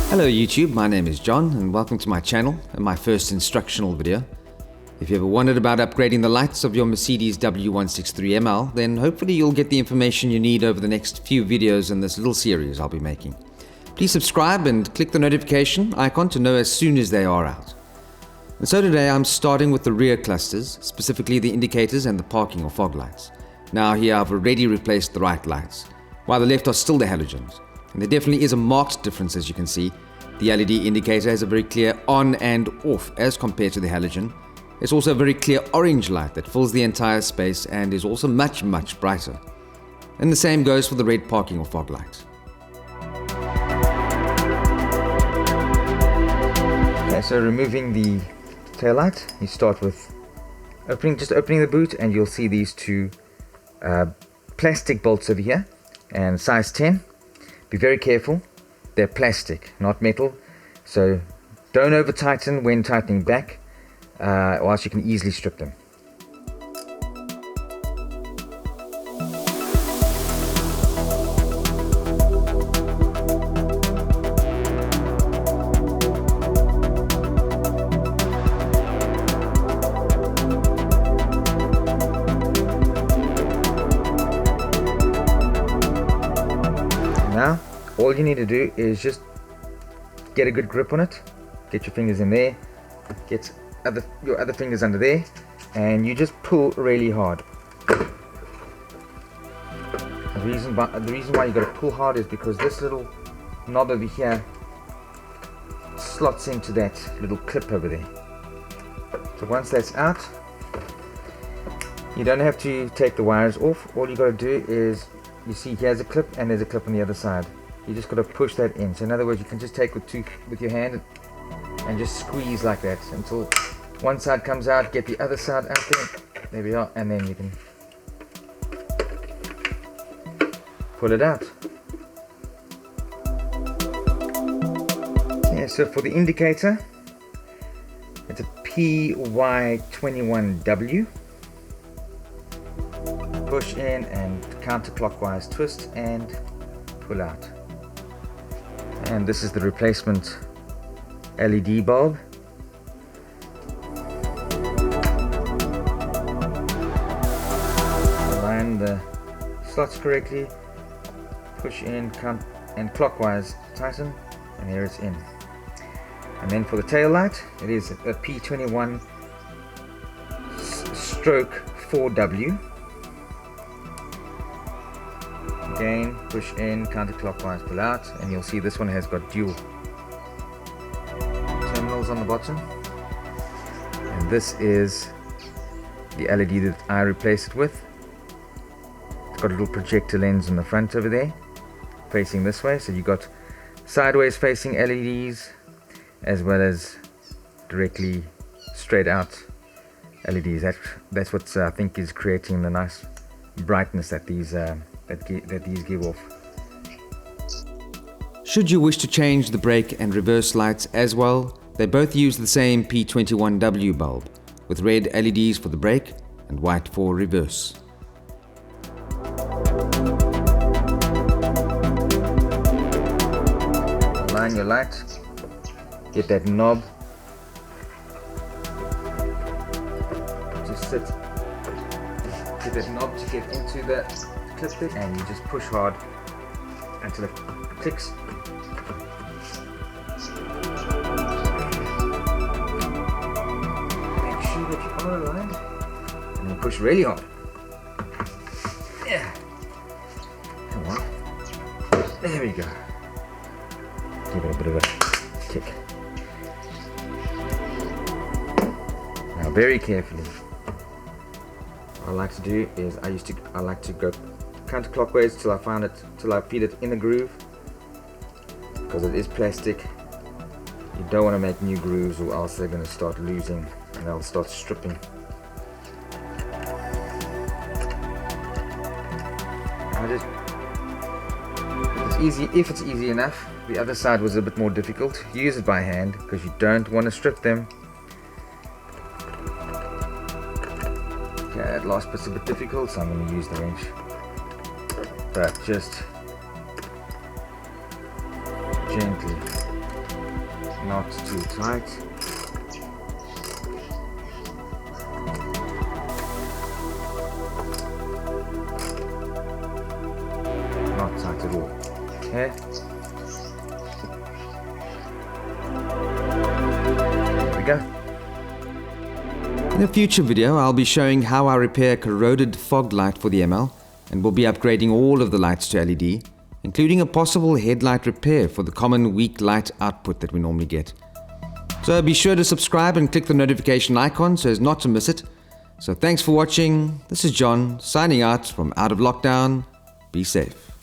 Hello YouTube, my name is John and welcome to my channel and my first instructional video. If you ever wondered about upgrading the lights of your Mercedes W163 ML, then hopefully you'll get the information you need over the next few videos in this little series I'll be making. Please subscribe and click the notification icon to know as soon as they are out. And so today I'm starting with the rear clusters, specifically the indicators and the parking or fog lights. Now here I've already replaced the right lights, while the left are still the halogens. And there definitely is a marked difference, as you can see. The LED indicator has a very clear on and off as compared to the halogen. It's also a very clear orange light that fills the entire space and is also much brighter. And the same goes for the red parking or fog light. Okay, so removing the tail light, you start with opening the boot, and you'll see these two plastic bolts over here, and size 10. Be very careful, they're plastic, not metal, so don't over tighten when tightening back, or else you can easily strip them. Now, all you need to do is just get a good grip on it, get your fingers in there, get your other fingers under there, and you just pull really hard. The reason why you got to pull hard is because this little knob over here slots into that little clip over there. So once that's out, you don't have to take the wires off. All you got to do is, you see here's a clip and there's a clip on the other side. You just got to push that in. So in other words, you can just take with your hand and just squeeze like that until one side comes out, get the other side out there. There we are, and then you can pull it out. Yeah, so for the indicator, it's a PY21W. Push in and counterclockwise twist and pull out. And this is the replacement LED bulb. Align the slots correctly, push in, and clockwise tighten, and here it's in. And then for the tail light, it is a P21/4W. Again, push in, counterclockwise, pull out, and you'll see this one has got dual terminals on the bottom. And this is the LED that I replaced it with. It's got a little projector lens on the front over there, facing this way. So you got sideways facing LEDs, as well as directly straight out LEDs. That's what I think is creating the nice brightness that these give off. Should you wish to change the brake and reverse lights as well, they both use the same P21W bulb, with red LEDs for the brake and white for reverse. Align your light, get that knob, just sit, get that knob to get into the clip bit, and you just push hard until it clicks. Make sure that you are aligned, and then push really hard. Yeah. Come on. There we go. Give it a bit of a kick. Now very carefully. What I like to do is I like to go counterclockwise till I feed it in the groove, because it is plastic. You don't want to make new grooves, or else they're going to start losing and they'll start stripping. It's easy if it's easy enough. The other side was a bit more difficult. Use it by hand because you don't want to strip them. Okay, that last bit's a bit difficult, so I'm going to use the wrench. But just gently not too tight. Not tight at all. Okay. There we go. In a future video, I'll be showing how I repair a corroded fog light for the ML, and we'll be upgrading all of the lights to LED, including a possible headlight repair for the common weak light output that we normally get. So be sure to subscribe and click the notification icon so as not to miss it. So thanks for watching. This is John, signing out from Out of Lockdown. Be safe.